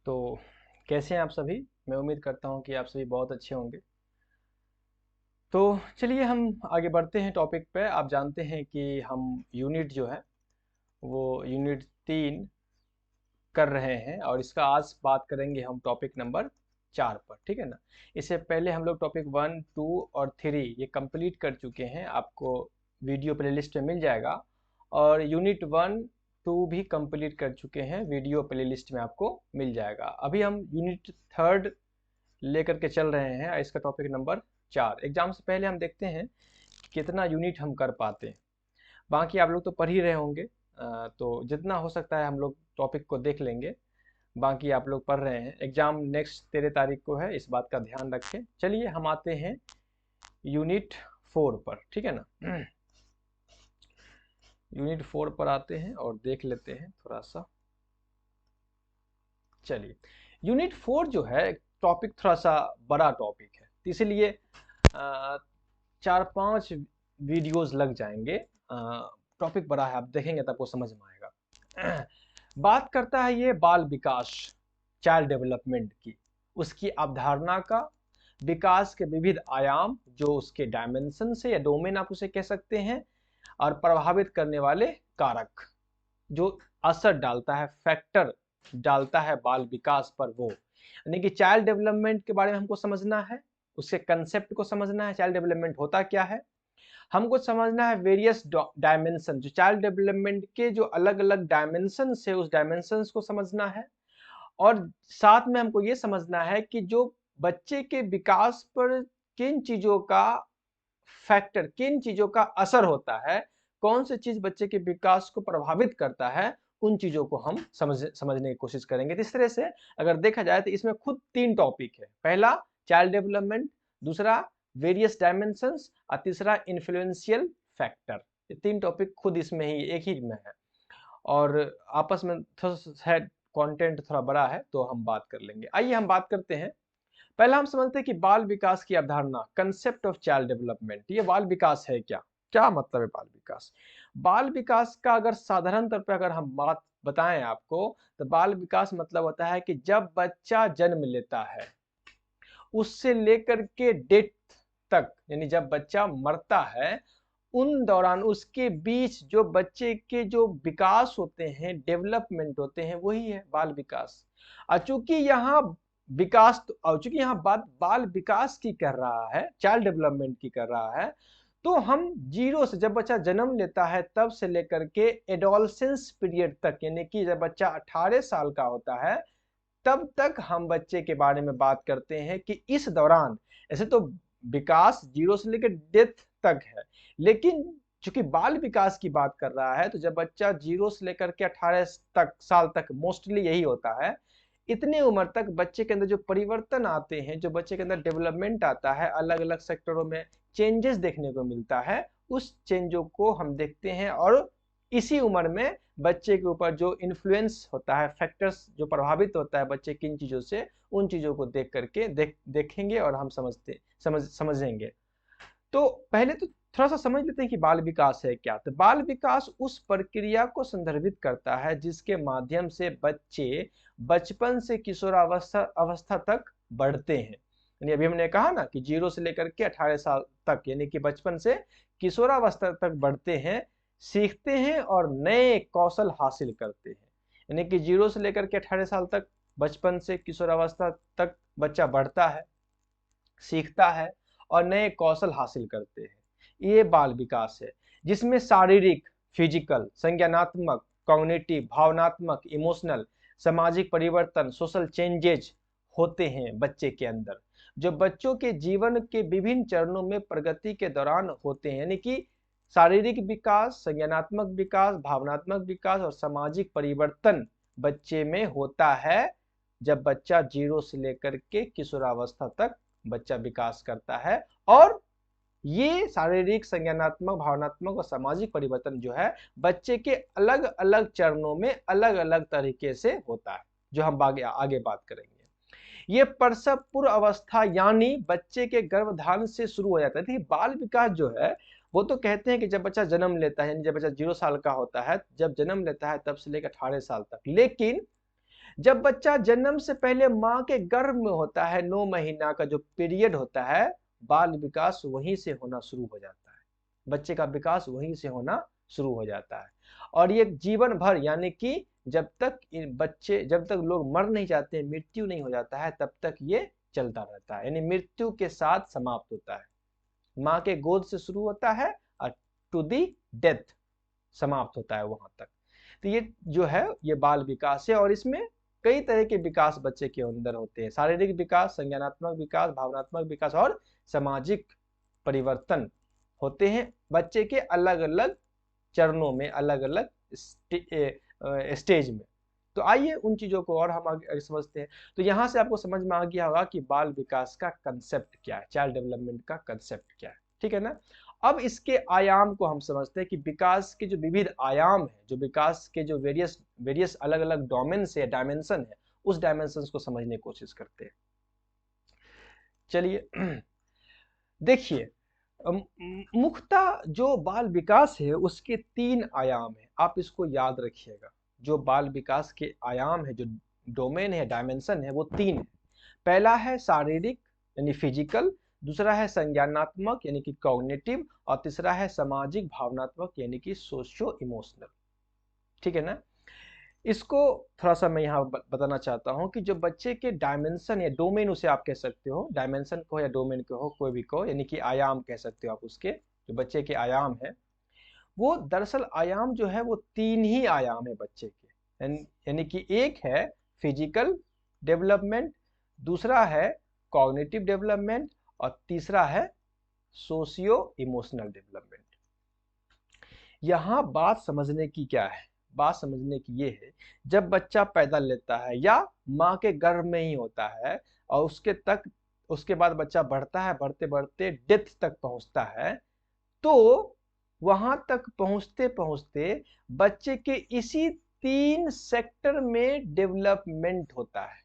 तो कैसे हैं आप सभी। मैं उम्मीद करता हूं कि आप सभी बहुत अच्छे होंगे। तो चलिए हम आगे बढ़ते हैं टॉपिक पे। आप जानते हैं कि हम यूनिट जो है वो यूनिट 3 कर रहे हैं और इसका आज बात करेंगे हम टॉपिक नंबर 4 पर, ठीक है ना। इससे पहले हम लोग टॉपिक 1, 2 और 3 ये कंप्लीट कर चुके हैं। आपको वीडियो प्लेलिस्ट में मिल जाएगा। और यूनिट 1, 2 भी कंप्लीट कर चुके हैं, वीडियो प्लेलिस्ट में आपको मिल जाएगा। अभी हम यूनिट 3 लेकर के चल रहे हैं। इसका टॉपिक नंबर 4। एग्जाम से पहले हम देखते हैं कि कितना यूनिट हम कर पाते हैं। बाकी आप लोग तो पढ़ ही रहे होंगे, तो जितना हो सकता है हम लोग टॉपिक को देख लेंगे। बाकी आप लोग पढ़ रहे हैं, एग्जाम नेक्स्ट 13 तारीख को है, इस बात का ध्यान रखें। चलिए हम आते हैं यूनिट 4 पर, ठीक है ना। यूनिट 4 पर आते हैं और देख लेते हैं थोड़ा सा। चलिए, यूनिट 4 जो है टॉपिक थोड़ा सा बड़ा टॉपिक है, तो इसीलिए 4-5 वीडियोस लग जाएंगे। टॉपिक बड़ा है, आप देखेंगे तब आपको समझ में आएगा। बात करता है ये बाल विकास, चाइल्ड डेवलपमेंट की, उसकी अवधारणा का, विकास के विविध आयाम जो उसके डायमेंशन से या डोमेन आप उसे कह सकते हैं, और प्रभावित करने वाले कारक जो असर डालता है, फैक्टर डालता है बाल विकास पर, वो यानी कि चाइल्ड डेवलपमेंट के बारे में हमको समझना है, उसके कंसेप्ट को समझना है, चाइल्ड डेवलपमेंट होता क्या है। हमको समझना है वेरियस डायमेंशन, जो चाइल्ड डेवलपमेंट के जो अलग अलग डायमेंशन है उस डायमेंशन को समझना है। और साथ में हमको ये समझना है कि जो बच्चे के विकास पर किन चीजों का फैक्टर, किन चीजों का असर होता है, कौन सी चीज बच्चे के विकास को प्रभावित करता है, उन चीजों को हम समझने की कोशिश करेंगे। इस तरह से अगर देखा जाए तो इसमें खुद 3 टॉपिक है। पहला चाइल्ड डेवलपमेंट, दूसरा वेरियस डायमेंशंस और तीसरा इन्फ्लुएंशियल फैक्टर। ये 3 टॉपिक खुद इसमें ही एक ही में है और आपस में थोड़ा सा कंटेंट थोड़ा बड़ा है, तो हम बात कर लेंगे। आइए हम बात करते हैं। पहला हम समझते हैं कि बाल विकास की अवधारणा, कंसेप्ट ऑफ चाइल्ड डेवलपमेंट। ये बाल विकास है क्या, क्या मतलब है बाल विकास। बाल विकास का अगर साधारण तौर पर अगर हम बात बताएं आपको, तो बाल विकास मतलब होता है कि जब बच्चा जन्म लेता है उससे लेकर के डेथ तक, यानी जब बच्चा मरता है उन दौरान उसके बीच जो बच्चे के जो विकास होते हैं, डेवलपमेंट होते हैं, वही है बाल विकास। और चूंकि यहाँ विकास और चूंकि यहाँ बात बाल विकास की कर रहा है, चाइल्ड डेवलपमेंट की कर रहा है, तो हम जीरो से, जब बच्चा जन्म लेता है तब से लेकर के एडोलसेंस पीरियड तक, यानी कि जब बच्चा 18 साल का होता है तब तक हम बच्चे के बारे में बात करते हैं कि इस दौरान, ऐसे तो विकास जीरो से लेकर डेथ तक है, लेकिन चूंकि बाल विकास की बात कर रहा है, तो जब बच्चा जीरो से लेकर के 18 साल तक, मोस्टली यही होता है, इतने उम्र तक बच्चे के अंदर जो परिवर्तन आते हैं, जो बच्चे के अंदर डेवलपमेंट आता है, अलग अलग सेक्टरों में चेंजेस देखने को मिलता है, उस चेंजों को हम देखते हैं। और इसी उम्र में बच्चे के ऊपर जो इन्फ्लुएंस होता है, फैक्टर्स जो प्रभावित होता है बच्चे किन चीजों से, उन चीजों को देख करके देखेंगे और हम समझेंगे। तो पहले तो थोड़ा सा समझ लेते हैं कि बाल विकास है क्या। तो बाल विकास उस प्रक्रिया को संदर्भित करता है जिसके माध्यम से बच्चे बचपन से किशोरावस्था अवस्था तक बढ़ते हैं। यानी अभी हमने कहा ना कि जीरो से लेकर के 18 साल तक, यानी कि बचपन से किशोरावस्था तक बढ़ते हैं, सीखते हैं और नए कौशल हासिल करते हैं। यानी कि जीरो से लेकर के 18 साल तक, बचपन से किशोरावस्था तक बच्चा बढ़ता है, सीखता है और नए कौशल हासिल करते हैं। ये बाल विकास है जिसमें शारीरिक, फिजिकल, संज्ञानात्मक, कॉग्निटिव, भावनात्मक, इमोशनल, सामाजिक परिवर्तन, सोशल चेंजेज होते हैं बच्चे के अंदर, जो बच्चों के जीवन के विभिन्न चरणों में प्रगति के दौरान होते हैं। यानी कि शारीरिक विकास, संज्ञानात्मक विकास, भावनात्मक विकास और सामाजिक परिवर्तन बच्चे में होता है जब बच्चा जीरो से लेकर के किशोरावस्था तक बच्चा विकास करता है। और ये शारीरिक, संज्ञानात्मक, भावनात्मक और सामाजिक परिवर्तन जो है बच्चे के अलग अलग चरणों में अलग अलग तरीके से होता है, जो हम आगे बात करेंगे। ये प्रसव पूर्व अवस्था यानी बच्चे के गर्भधारण से शुरू हो जाता है। देखिए बाल विकास जो है वो तो कहते हैं कि जब बच्चा जन्म लेता है, यानी जब बच्चा 0 साल का होता है, जब जन्म लेता है तब से लेकर 18 साल तक, लेकिन जब बच्चा जन्म से पहले माँ के गर्भ में होता है, 9 महीना का जो पीरियड होता है, बाल विकास वहीं से होना शुरू हो जाता है। बच्चे का विकास वहीं से होना शुरू हो जाता है और ये जीवन भर, यानी कि जब तक लोग मर नहीं जाते, मृत्यु नहीं हो जाता है, तब तक ये चलता रहता है। यानी मृत्यु के साथ समाप्त होता है। माँ के गोद से शुरू होता है और टू दी डेथ समाप्त होता है वहां तक। तो ये जो है ये बाल विकास है और इसमें कई तरह के विकास बच्चे के अंदर होते हैं। शारीरिक विकास, संज्ञानात्मक विकास, भावनात्मक विकास और सामाजिक परिवर्तन होते हैं बच्चे के अलग अलग चरणों में, अलग अलग स्टेज में। तो आइए उन चीजों को और हम आगे समझते हैं। तो यहाँ से आपको समझ में आ गया होगा कि बाल विकास का कंसेप्ट क्या है, चाइल्ड डेवलपमेंट का कंसेप्ट क्या है, ठीक है ना। अब इसके आयाम को हम समझते हैं कि विकास के जो विविध आयाम है, जो विकास के जो वेरियस अलग अलग डोमेन्स है, डायमेंशन है, उस डायमेंशन को समझने की कोशिश करते हैं। चलिए देखिए, मुख्यतः जो बाल विकास है उसके 3 आयाम है, आप इसको याद रखिएगा। जो बाल विकास के आयाम है, जो डोमेन है, डायमेंशन है, वो 3 है। पहला है शारीरिक यानी फिजिकल, दूसरा है संज्ञानात्मक यानी कि कॉग्निटिव, और तीसरा है सामाजिक भावनात्मक यानी कि सोशियो इमोशनल, ठीक है ना। इसको थोड़ा सा मैं यहाँ बताना चाहता हूँ कि जो बच्चे के डायमेंशन या डोमेन, उसे आप कह सकते हो, डायमेंशन को या डोमेन को हो, कोई भी को, यानी कि आयाम कह सकते हो आप उसके, जो बच्चे के आयाम है, वो दरअसल आयाम जो है वो 3 ही आयाम है बच्चे के। यानी कि एक है फिजिकल डेवलपमेंट, दूसरा है कॉग्निटिव डेवलपमेंट और तीसरा है सोशियो इमोशनल डेवलपमेंट। यहाँ बात समझने की क्या है, बात समझने की ये है, जब बच्चा पैदा लेता है या माँ के गर्भ में ही होता है और उसके बाद बच्चा बढ़ता है, बढ़ते बढ़ते डेथ तक पहुंचता है, तो वहां तक पहुंचते पहुंचते बच्चे के इसी 3 सेक्टर में डेवलपमेंट होता है।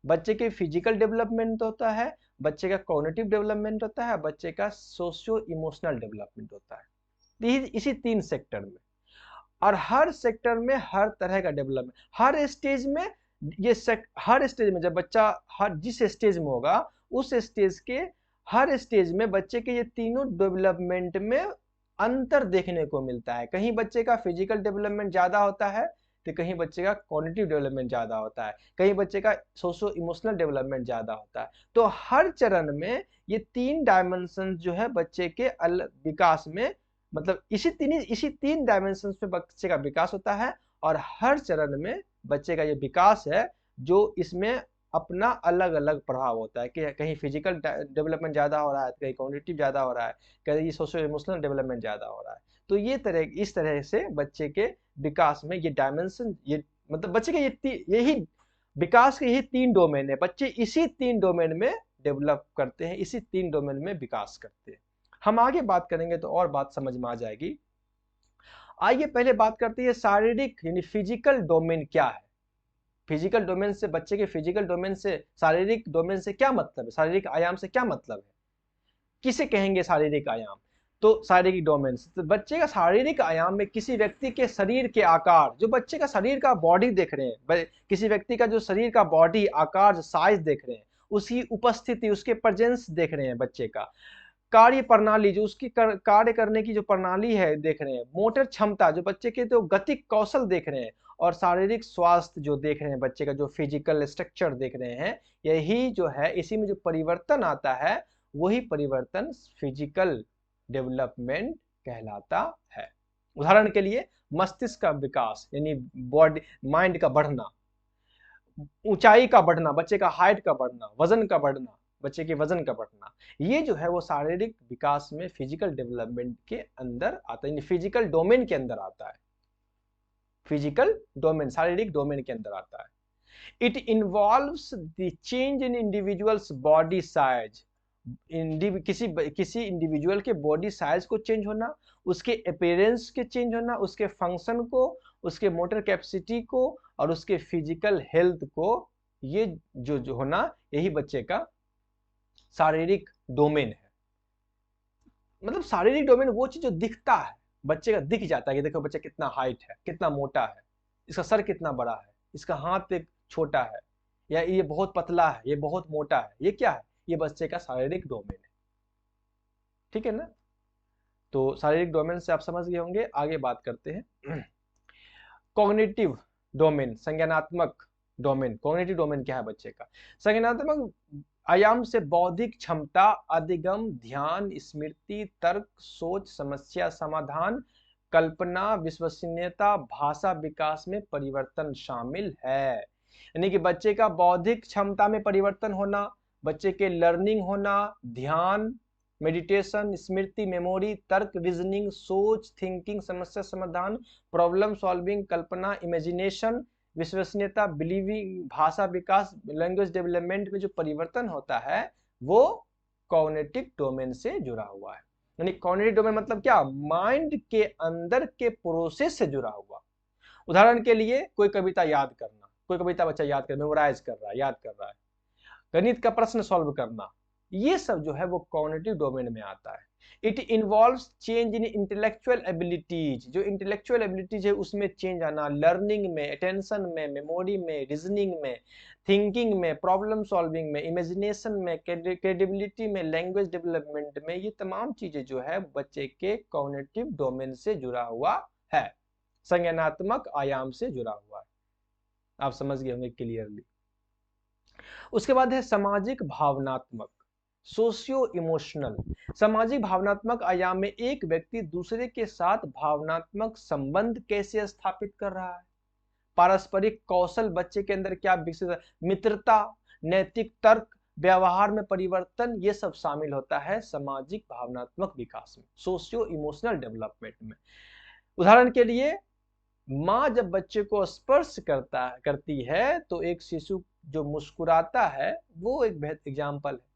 बच्चे के फिजिकल डेवलपमेंट होता है, बच्चे का कॉग्निटिव डेवलपमेंट होता है, बच्चे का सोशियो इमोशनल डेवलपमेंट होता है, इसी 3 सेक्टर में। और हर सेक्टर में हर तरह का डेवलपमेंट, हर स्टेज में हर स्टेज में जब बच्चा जिस स्टेज में होगा, उस स्टेज के हर स्टेज में बच्चे के ये तीनों डेवलपमेंट में अंतर देखने को मिलता है। कहीं बच्चे का फिजिकल डेवलपमेंट ज्यादा होता है, तो कहीं बच्चे का कॉग्निटिव डेवलपमेंट ज्यादा होता है, कहीं बच्चे का सोशो इमोशनल डेवलपमेंट ज्यादा होता है। तो हर चरण में ये 3 डायमेंशन जो है बच्चे के विकास में, मतलब इसी 3 डायमेंशन में बच्चे का विकास होता है और हर चरण में बच्चे का ये विकास है जो इसमें अपना अलग अलग प्रभाव होता है कि कहीं फिजिकल डेवलपमेंट ज़्यादा हो रहा है, कहीं कॉग्निटिव ज़्यादा हो रहा है, कहीं सोशल इमोशनल डेवलपमेंट ज़्यादा हो रहा है। तो इस तरह से बच्चे के विकास में ये डायमेंशन, ये मतलब बच्चे के यही विकास के यही 3 डोमेन है। बच्चे इसी 3 डोमेन में डेवलप करते हैं, इसी 3 डोमेन में विकास करते हैं। हम आगे बात करेंगे तो और बात समझ में आ जाएगी। आइए पहले बात करते हैं शारीरिक यानी फिजिकल डोमेन क्या है। फिजिकल डोमेन से, बच्चे के फिजिकल डोमेन से, शारीरिक डोमेन से क्या मतलब है, शारीरिक आयाम से क्या मतलब है, किसे कहेंगे शारीरिक आयाम। तो शारीरिक डोमेन से, तो बच्चे का शारीरिक आयाम में किसी व्यक्ति के शरीर के आकार, जो बच्चे का शरीर का बॉडी देख रहे हैं, किसी व्यक्ति का जो शरीर का बॉडी आकार, साइज देख रहे हैं, उसकी उपस्थिति, उसके प्रेजेंस देख रहे हैं, बच्चे का कार्य प्रणाली, जो उसकी कार्य करने की जो प्रणाली है देख रहे हैं, मोटर क्षमता, जो बच्चे के तो गतिक कौशल देख रहे हैं, और शारीरिक स्वास्थ्य जो देख रहे हैं, बच्चे का जो फिजिकल स्ट्रक्चर देख रहे हैं, यही जो है, इसी में जो परिवर्तन आता है वही परिवर्तन फिजिकल डेवलपमेंट कहलाता है। उदाहरण के लिए मस्तिष्क का विकास यानी बॉडी, माइंड का बढ़ना, ऊंचाई का बढ़ना, बच्चे का हाइट का बढ़ना, वजन का बढ़ना, बच्चे के वजन का बढ़ना, ये जो है वो शारीरिक विकास में फिजिकल डेवलपमेंट के अंदर आता है, फिजिकल डोमेन के अंदर आता है, फिजिकल डोमेन, शारीरिक डोमेन के अंदर आता है। It involves the change in individuals body size, किसी इंडिविजुअल के बॉडी साइज को चेंज होना, उसके अपीयरेंस के चेंज होना, उसके फंक्शन को, उसके मोटर कैपेसिटी को और उसके फिजिकल हेल्थ को, ये जो होना, यही बच्चे का शारीरिक डोमेन है। मतलब शारीरिक डोमेन वो चीज जो दिखता है, बच्चे का दिख जाता है कि देखो बच्चा कितना हाइट है, कितना मोटा है, इसका सर कितना बड़ा है, इसका हाथ एक छोटा है, या ये बहुत पतला है, ये बहुत मोटा है, ये क्या है? ये बच्चे का शारीरिक डोमेन है। ठीक है ना? तो शारीरिक डोमेन से आप समझ गए होंगे। आगे बात करते हैं कॉग्निटिव डोमेन, संज्ञानात्मक डोमेन। कॉग्निटिव डोमेन क्या है बच्चे का? संज्ञानात्मक आयाम से बौद्धिक क्षमता, अधिगम, ध्यान, स्मृति, तर्क, सोच, समस्या समाधान, कल्पना, विश्वसनीयता, भाषा विकास में परिवर्तन शामिल है। यानी कि बच्चे का बौद्धिक क्षमता में परिवर्तन होना, बच्चे के लर्निंग होना, ध्यान, मेडिटेशन, स्मृति, मेमोरी, तर्क, रीजनिंग, सोच, थिंकिंग, समस्या समाधान, प्रॉब्लम सॉल्विंग, कल्पना, इमेजिनेशन, विश्वसनीयता, बिलीविंग, भाषा विकास, लैंग्वेज डेवलपमेंट में जो परिवर्तन होता है वो कॉग्निटिव डोमेन से जुड़ा हुआ है। यानी कॉग्निटिव डोमेन मतलब क्या? माइंड के अंदर के प्रोसेस से जुड़ा हुआ। उदाहरण के लिए कोई कविता याद करना, कोई कविता बच्चा याद कर, मेमोराइज कर रहा है, याद कर रहा है, गणित का प्रश्न सॉल्व करना, ये सब जो है वो कॉग्निटिव डोमेन में आता है। It involves change in intellectual abilities, जो इंटेलेक्चुअल एबिलिटीज है उसमें चेंज आना, लर्निंग में, अटेंशन में, मेमोरी में, रीजनिंग में, थिंकिंग में, प्रॉब्लम सॉल्विंग में, इमेजिनेशन में, क्रेडिबिलिटी में, लैंग्वेज डेवलपमेंट में, ये तमाम चीजें जो है बच्चे के कॉग्निटिव डोमेन से जुड़ा हुआ है, संज्ञानात्मक आयाम से जुड़ा हुआ है। आप समझ गए होंगे क्लियरली। उसके बाद है सामाजिक भावनात्मक, सोशियो इमोशनल। सामाजिक भावनात्मक आयाम में एक व्यक्ति दूसरे के साथ भावनात्मक संबंध कैसे स्थापित कर रहा है, पारस्परिक कौशल बच्चे के अंदर क्या विकसित है, मित्रता, नैतिक तर्क, व्यवहार में परिवर्तन, ये सब शामिल होता है सामाजिक भावनात्मक विकास में, सोशियो इमोशनल डेवलपमेंट में। उदाहरण के लिए माँ जब बच्चे को स्पर्श करती है तो एक शिशु जो मुस्कुराता है, वो एक बेहतर एग्जाम्पल है।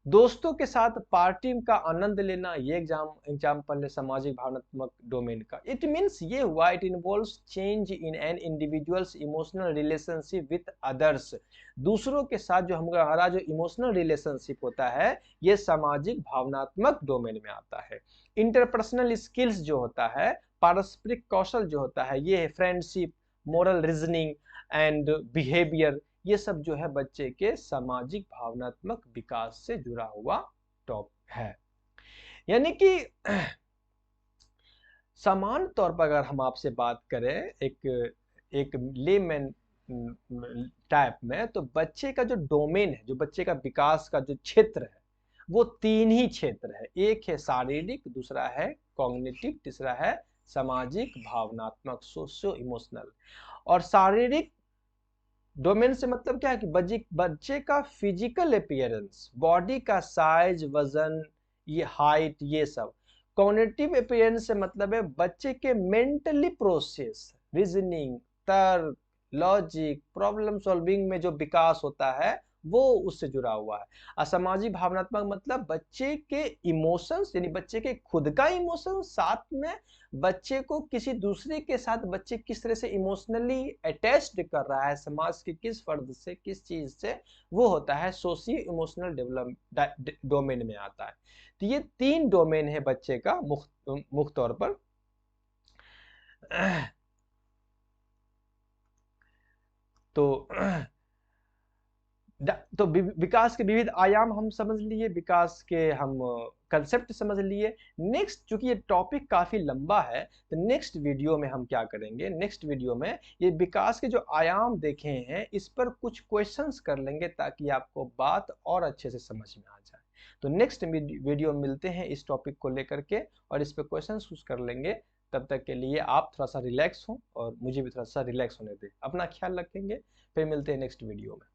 दोस्तों के साथ पार्टी का आनंद लेना, ये एग्जाम्पल है सामाजिक भावनात्मक डोमेन का। इट मीन्स ये हुआ, it involves change in an individuals emotional relationship with others. दूसरों के साथ जो हमारा जो इमोशनल रिलेशनशिप होता है, ये सामाजिक भावनात्मक डोमेन में आता है। इंटरपर्सनल स्किल्स जो होता है, पारस्परिक कौशल जो होता है, ये है friendship, moral reasoning and behaviour, ये सब जो है बच्चे के सामाजिक भावनात्मक विकास से जुड़ा हुआ टॉपिक है। यानी कि समान तौर पर अगर हम आपसे बात करें एक लेमैन टाइप में, तो बच्चे का जो डोमेन है, जो बच्चे का विकास का जो क्षेत्र है, वो तीन ही क्षेत्र है। एक है शारीरिक, दूसरा है कॉग्निटिव, तीसरा है सामाजिक भावनात्मक, सोशियो इमोशनल। और शारीरिक डोमेन से मतलब क्या है कि बच्चे का फिजिकल अपीयरेंस, बॉडी का साइज, वजन, ये हाइट, ये सब। कॉग्निटिव अपीयरेंस से मतलब है बच्चे के मेंटली प्रोसेस, रीजनिंग, तर्क, लॉजिक, प्रॉब्लम सॉल्विंग में जो विकास होता है वो उससे जुड़ा हुआ है। असामाजिक भावनात्मक मतलब बच्चे के इमोशंस, यानी बच्चे के खुद का इमोशन, साथ में बच्चे को किसी दूसरे के साथ बच्चे किस तरह से इमोशनली अटैच्ड कर रहा है, समाज के किस फर्द से, किस चीज से, वो होता है सोशियो इमोशनल डेवलपमेंट डोमेन में आता है। तो ये तीन डोमेन है बच्चे का मुख्य तौर पर। तो विकास के विविध आयाम हम समझ लिए, विकास के हम कंसेप्ट समझ लिए। नेक्स्ट, चूंकि ये टॉपिक काफी लंबा है, तो नेक्स्ट वीडियो में हम क्या करेंगे, नेक्स्ट वीडियो में ये विकास के जो आयाम देखे हैं इस पर कुछ क्वेश्चंस कर लेंगे ताकि आपको बात और अच्छे से समझ में आ जाए। तो नेक्स्ट वीडियो मिलते हैं इस टॉपिक को लेकर के और इस पर क्वेश्चंस कर लेंगे। तब तक के लिए आप थोड़ा सा रिलैक्स हो और मुझे भी थोड़ा सा रिलैक्स होने दें। अपना ख्याल रखेंगे, फिर मिलते हैं नेक्स्ट वीडियो में।